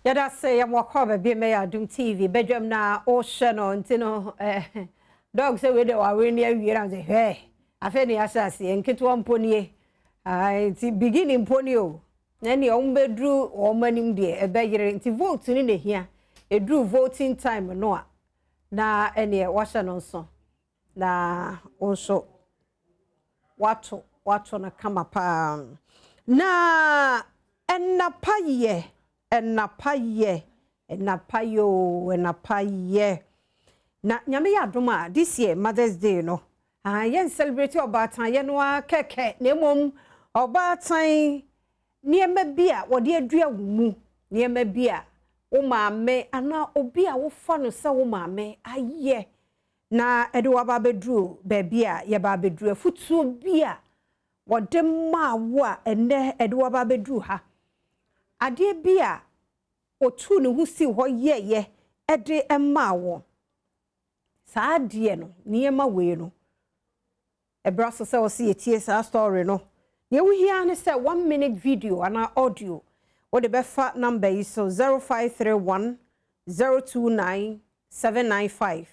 Yada say I'm wakwa be me Adom TV Badwam na o hye no ntino dog say we dey wa we near wi ran say hey afa ni asase enketo mponi ti beginning mponi o na ne o mbedru o manim de e be yire nti vote ni ne hia edru voting time no a na ene wa hye no so na onso wato na kama pa na enapaye enapaye na nyame ya adoma this year Mother's Day no yen celebrate obatan ye no keke na mom obatan niema bia wode adua wumu niema bia wo maame ana obi a wo fa no se wo maame aye na ede wa ba bedru ba bia ye ba bedru afutuo bia wode ma wo a ene ede wa ba bedru ha ade bia otu ne husi ho ye ede emma wo saa de no niema we no ebraso se o se etie saa story no ne wo hia ne se 1 minute video ana audio wo de befa number is so 0531 029 795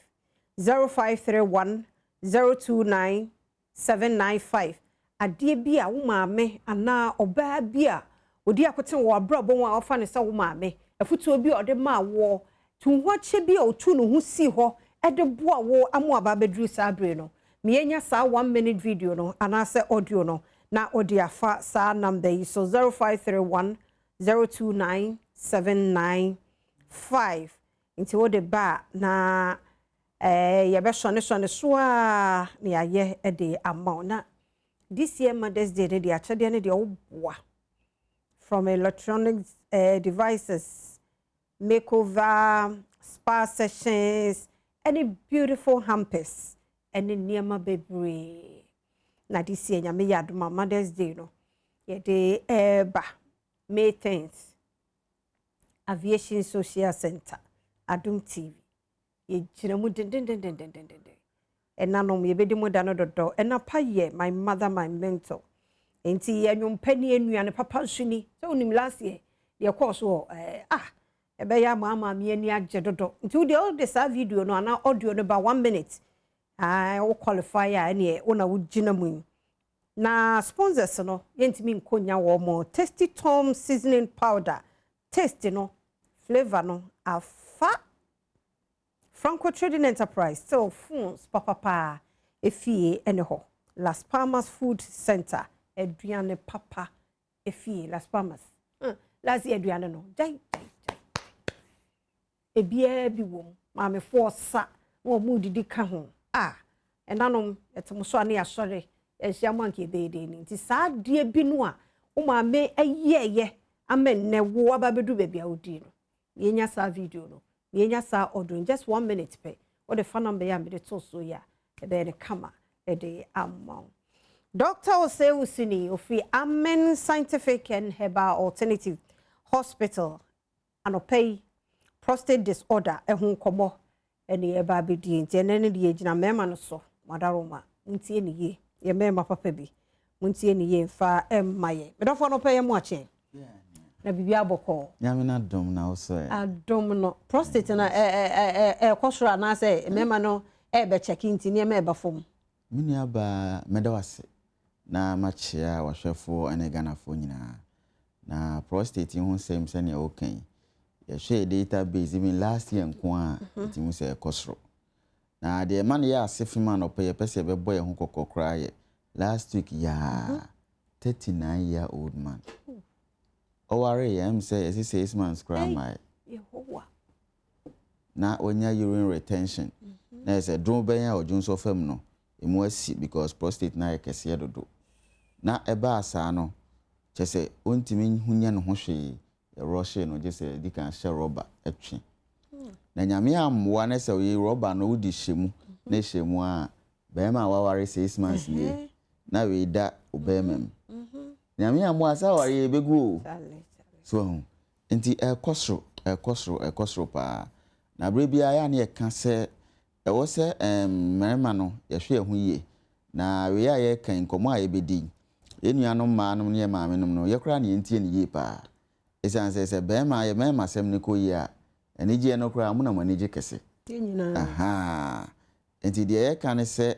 0531 029 795 ade bia wo maame ana oba bia odi akote wo abrabo wo afa ne se wo maame afutuo bi ode ma wo tunhwache bi otu no hu si ho ede boa wo amu aba bedru sabre no meyenya sa 1 minute video no ana se audio no na odi afa sa number yi so 0531 029 795 inti wo de ba na ye be shone so a ne aye ede amount na this year Mother's Day de achede ne de oboa from electronic devices, makeover, spa sessions, any beautiful hampers, any niema bebre. Na this year, nyame yadoma Mother's Day no. Ye de May 10th, Aviation Social Center, Adom TV. Ye jina mu den. Enanom ye bedi mu dano dodo. Enapa ye, my mother, my mentor. Enti enwom pani enua ne papa nsuni so onim last year de course wo ebe ya mama me ani agye dodo nti wo de all this video no ana audio no ba 1 minute wo qualify ya ne wona wo gina mu na sponsors no yentimi nkonya wo mo Tasty Tom seasoning powder taste no flavor no afa Franco Trading Enterprise so phones papa efie ene ho Las Palmas Food Center Adriane papa efie Las Palmas last year Adriane no jai ebia bi wom ma me forsa wo mu didi ka ho enanom etemo so ane asore ehia manke deede ni nti saa de bi no a wo ma me ayeye amen ne wo aba bedu be bia odi no yenya saa video no yenya saa audio just 1 minute pe wo de fa number ya me de to so ya ebe ne kama e de amount Dr. Osei Ofi Amen Scientific and Herbal Alternative Hospital anopay prostate disorder ehun komo ene eba bedi nti ene ne de agina mema no so madaroma nti ene ye ye mema papa bi nti ene ye fa emmaye medofo no pay mu ache na bibia aboko nyame na dom na oso adom no prostate na kwosoro na say mema no be check nti ne eba fom mini aba medawase na machia wahwefo ene ganafo nyina na prostate hu sem se ne okan ye hwe database even last year nko a timu se ekosoro na de man ya asefima no pe ye pese be boy hu kokokra ye last week ya 39-year-old man o worry am say 6 months grandma Yehovah na onya urine retention na se drum ben ya ojunso fam no emu asi because prostate na ekese dodo na eba asa no chese ontimi hunya no ho hwe eroshe no jese di kan hye rubber etwe na nyame amwa na se we rubber no udi hyemu na hyemu a be ma waware 6 months ni na we da obemem nyame amwa asa ware ebegu so enti ekosro pa na bre bia ya na eka se ewo se merema no yehwe ehu yie na we ya ye kan komo a ebedi enuanom ma no ne maamenom no yekra ne entie ne yie pa esan say bema ye mema sem ne ko yi a eni je no kura mu na mani je kese aha enti de ye kan se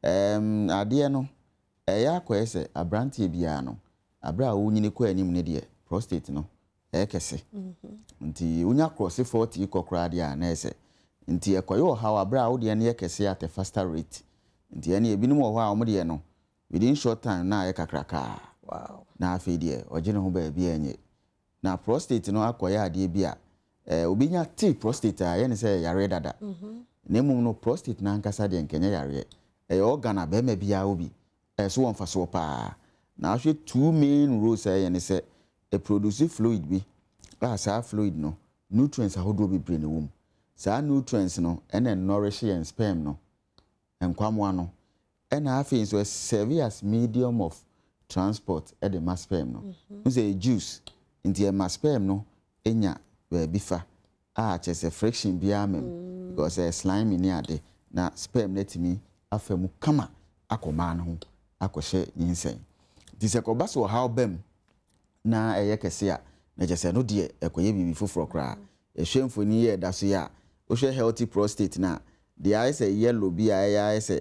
ade no ya akwa ese abrantie bia no abra wo nyini ko anim ne de prostate no kese nti unya cross 40 kokra de a na ese nti ekoyo ha abra wo de ne kese at a faster rate nti ene ebinim wo ha wo de no within short time na kakraka wow na afi de oje ne ho ba bia enye na prostate no akoya ade bia obinya ti prostate a ye ne se yare dada na mum no prostate na ankasa de nkenya yare organ be ma bia obi so won fa so pa na ahwe two main roles ye ne se produce fluid bi sa fluid no nutrients ahodo bi bre ne wom sa nutrients no ene nourish and sperm no enkwamo no ena afi so serve as medium of transport at the mass sperm no say juice into a mass sperm no enya bifa chese friction bia mem because slime ni ade na sperm netimi afemu kama akoma no akohye yinsen dise ko baso how bem na kese a na jese no de ekoye bibi foforo kra ehwemfoni ye da so ya o hwe healthy prostate na the eyes yellow bi eyes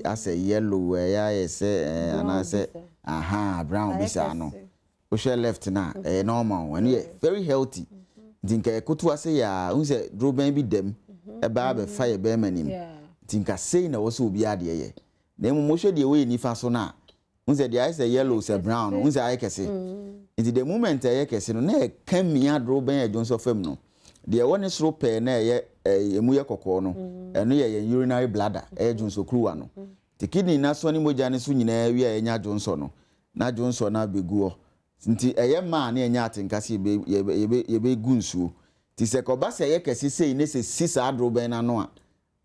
as a yellow and say aha brown bisa no o hwe left na normal when you very healthy dinka ekotu ase ya unse droben bi dem ba be fire be manim dinka sei na wo so obi ade ye na mo hwe de we ni fa so na unse the eyes yellow say brown unse eye kese in the moment kese no na kamia droben e jonso fam no de woni sro pe na emu ye kokko no eno ye urinary bladder jonso kruwa no the kidney na so ni moja ne so nyina wi enya jonso no na jonso na beguo nti ma na enya atenkase ye be gunsuo ti se ko ba se ye kese sei ne se sisa droben na no a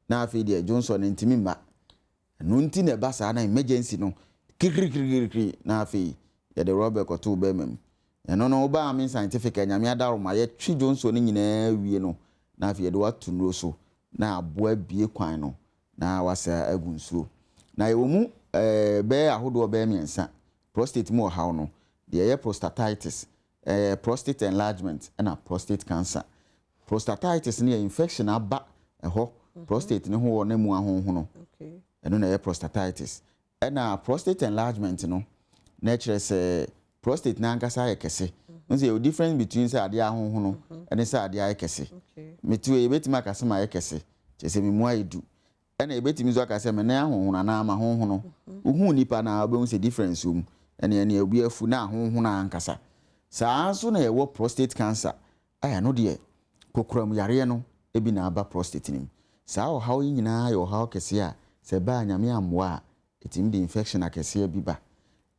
na afi de jonso ne ntimi mba no nti na ba sa na emergency no kikirikirikiri na afi ye de rubber ko to be mem eno no ba am scientific anyame adaro ma ye twi jonso ne nyina wie no na afi ye de watu nro so na aboa bie kwan no na wasa agunsuo na ye mu be ahodo be miensa prostate mu hawo no de prostatitis prostate enlargement and prostate cancer prostatitis ne infection aba ho prostate ne ho na mu ahonho no okay eno na prostatitis and prostate enlargement no nature say prostate na ankasa yekese nse the difference between say ade ahonho no and say ade ayekese okay metu e betima akase ma yekese chese me mu ayedu and e betimi zo akase me na ahonho na ama honho no uhu nipa na obe say difference um ene obi afu na ahonho na ankasa saa so na yewo prostate cancer aya no de kokoram yare no ebi na aba prostate nim saa o hawo nyina yo hawo kese a se ba nyame amwa etimi de infection akese bi ba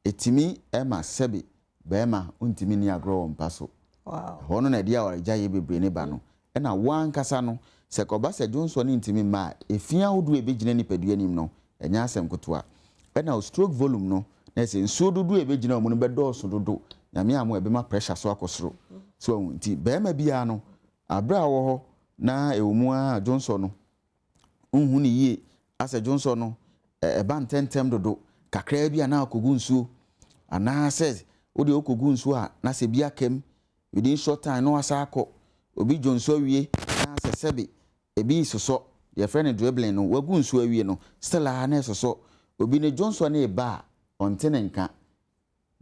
etimi ema sebe bema untimi ni agro mpaso wow hono na dia wara jaye bebre ne ba no na wan kasa no se koba se jonso ne ntimi ma efia hodu ebegina ni padua nim no enya asem kotoa na stroke volume no na se nsuo dudu ebegina omo no bedoso dodo nyame amo ebema pressure so akosoro so nti bema bia no abra wo ho na ewumu a jonso no unhu ni yie ase jonso no eba ntentem dodo kakra bia na akogu nsuo ana says odi okogu nsuo a na se bia kem within short time no asako obi jonso wie na se sebe ebi soso ye friend dribbling no wagu nsuo wie no still na soso obi ne jonso na eba ontenenka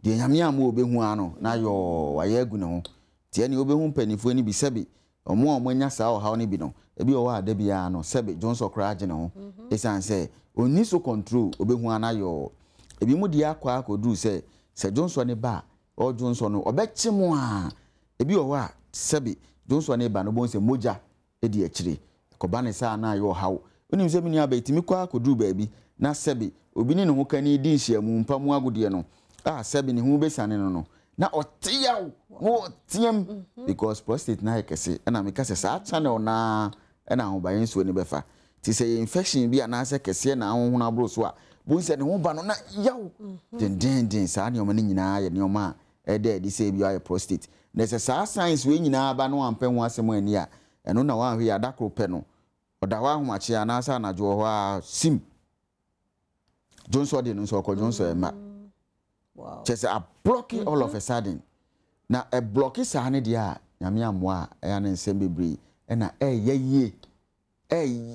de nyame am obehu ano na yo waye agu ne ho tie ne obehu panifo ni bi sebe omo anya saa o hawo ne bi no ebi o wa ada bia no sebe jonso kra age ne ho esan se oni so control obehu ana yo ebi mu dia akwa akodu se jonso ne ba o jonso no obechemu a ebi o wa sebe jonso ne ba no bon se moja edi akire ko ba ne sa na yo hawo onim se mini abetimi kwa akodu ba bi na sebe obi ne ho kani di nhyiamu mpamu agode no sebe ne ho besane no na otiaw wo tiem because prostate na ekese na me kase sa channel na ho ba yenso ne befa ti se infection bi ana se kese na ho na bro so a bon se ne ho ba no na yaw den sa ne o mane nyina ye ne o ma di se bi aye prostate na se sa science we nyina ba no ampe ho asem ani a eno na wa hwe ya dakro pe no oda wa homache ana sa na jo ho a sim jonso de no so ko jonso e ma wow chese a blocking all of a sudden na e block saa ne dia nyame amwa ya ne nsem bebre na ye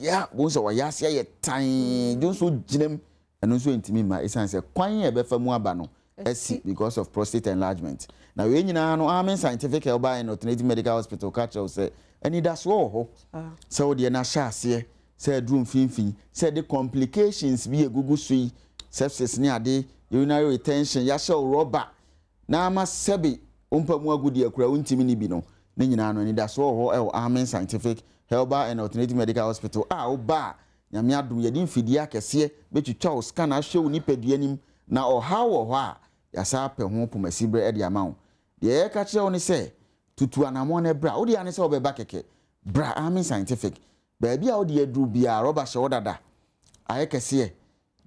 ya wo so wa yase ye tan jo so ginem eno so ntimi ma esan se kwan e be fa mu aba no esi because of prostate enlargement na we nyina no Amen Scientific Herbal and Alternative Medical Hospital catch us say any that's ho so de na sha ase say drum finfin say the complications be egugu sui sepsis ni ade urinary retention ya sha rubber na ma sebi umpa mu agudi akura untimi ni bi no ne nyina no any that's ho Amen Scientific Herbal and Alternative Medical Hospital oba nyame adum ye din fidi akese betwitwa scan ahwe ni peduanim na oha wo a yasa pe ho pomasibre e de amawo de ka kire oni se tutu anamo na bra wo de ane se obeba keke bra Amen Scientific ba bia wo de aduru bia roba hye wodada aye kese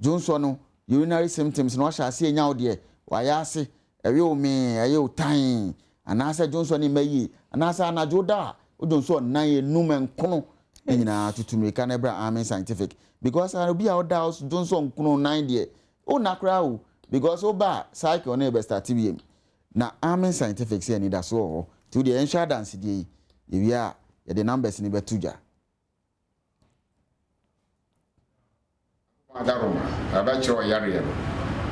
jonso no urinary symptoms no hye ase enya wo de waya ase ewe o me aye o tan anasa jonso ni mayi anasa anajo da o jonso nan enum enkono nyina tutumrika na bra Amen Scientific because I be out house jonso nkono nan de o nakra o because oba cycle na be start biem na Amen Scientific say ni da so to the insurance dey we are the numbers ni betuja Adom abachiro yare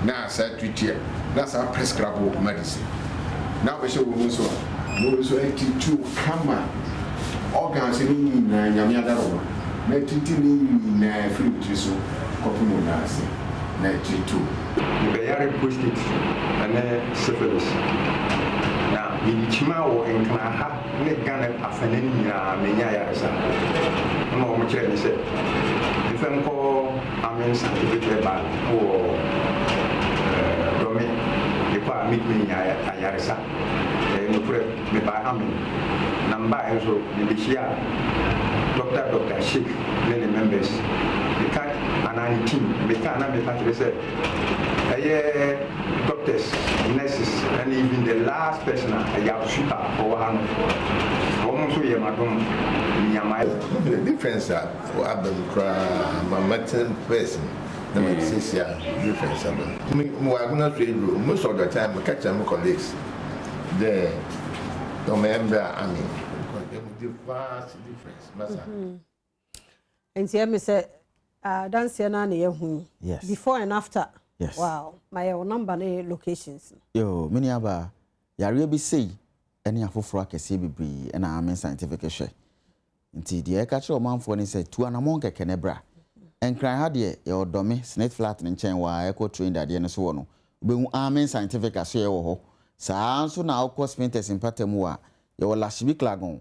na sa tutia na sa prescribe medicine na be show wo so etitu kama organs ni na nyame Adom na titi ni na free so kopuno na ase na etitu the yare prostate and syphilis. Now, in Chimao and Kanaha, Nick Gannet, Afenina, Menya Yarasa. No, much I said. If I'm called Amen Scientific Herbal or Domi, if I meet me at Yarasa, and put me by Amen. Number so the Bishia, Dr. Sheikh, many members. The cat and 19, the cat and the country said. Doctors, nurses, and even the last person I have super or almost we the difference that Adom cry my medicine person the medicine difference most of the time I catch my colleagues the member the vast difference and see me say dance na hu before and after. Yes. Wow, my number locations. Yo, many aba yare bi sei ene afoforo akese bibri na Amen Scientific hwe. Nti de e ka kire omanfo ni say tu anamon keke ne bra. Enkran ha de ye odome snake flat ne nchen wa eco trained ade ne so wo no. Obehu Amen Scientific aso ye wo ho. Saa nso na akọ spinters impatem wa ye wo Lashibi Klagon.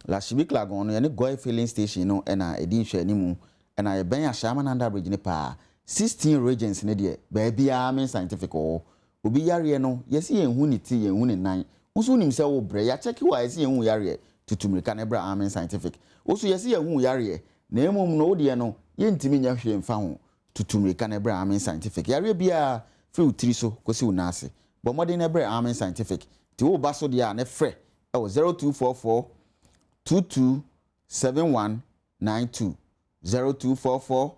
Lashibi Klagon no ye ne Goy filling station no na edi hwe animu na ye ben Ashama Nanda Bridge ne pa 16 regions ne de baby Amen Scientific obi yare no yesi yenhu ni ti yenhu ni nan nso nim se wo bre ya check wa yesi yenhu yare tutumrika ne bra Amen Scientific oso yesi yenhu yare na emom no de no yentimi nya hwe mfa ho tutumrika ne bra Amen Scientific yare bia free utiri so kosi unase bo modern ne bra Amen Scientific ti wo ba so de a ne frɛ e 0244 227192 0244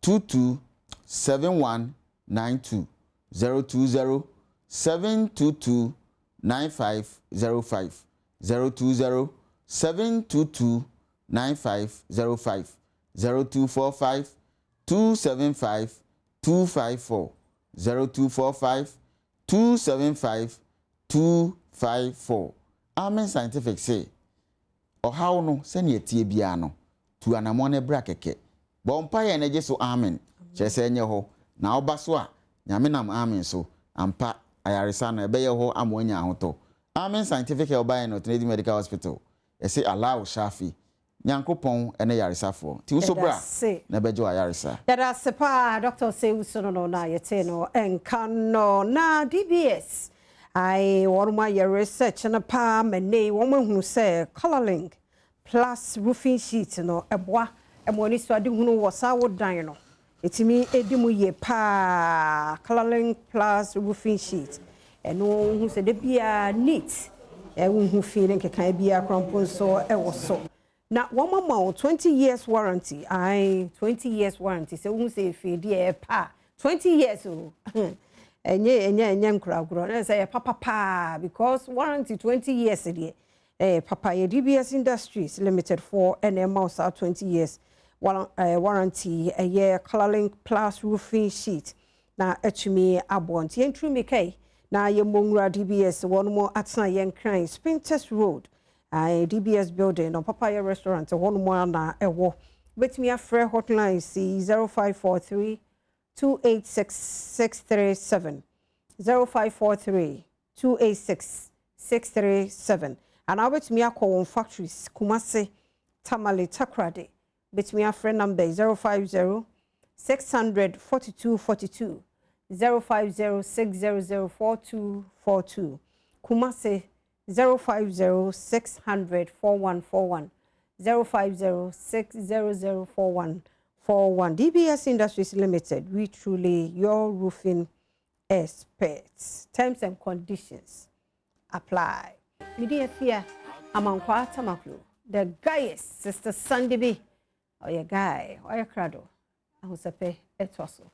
227192 020 722 9505 020 722 9505 0245 275 254 0245 275 254 Amen Scientific say how no send ye tie bia no tu anamone bra keke bompa ye na so amen chese enye ho na oba so a nyame nam amen so ampa ayaresa na ebe ye ho amonya ahoto Amen Scientific Herbal and Alternative Medical Hospital say allow shafi nyankopon ene yaresafo ti uso bra na bejo ayaresa yada sepa Dr. say uso no na yete no enkano na DBS I warma your research na pa mene woman say coloring plus roofing sheet no eboa emoni so ade hunu wosa wodan no etimi edimu ye pa coloring plus roofing sheet eno hu se de bia neat hu feeling kekan bia krampon so so na womama 20 years warranty 20 years warranty se hu se fe de pa 20 years o enye nkragro na say papa pa because warranty 20 years there papa ye DBS Industries Limited for NMO 20 years warranty a year Colorlink Plus roofing sheet na etumi abont yentru me kai na ye mongra DBS one more atna yen kran Spinters Road DBS building no papaya restaurant one more na ewo betumi afre hotline C 0543 286 637 0543 286 637 and I betumi akọ factories Kumasi Tamale Takrade betumi afre number 050 600 4242 050 600 4242 Kumasi 050 600 4141 050 600 4141 DBS Industries Limited. We truly your roofing experts. Terms and conditions apply. Media fear amankwa tamaklu. The guy is Sister Sandy B. Or your guy or your crado. I was a pay etwaso.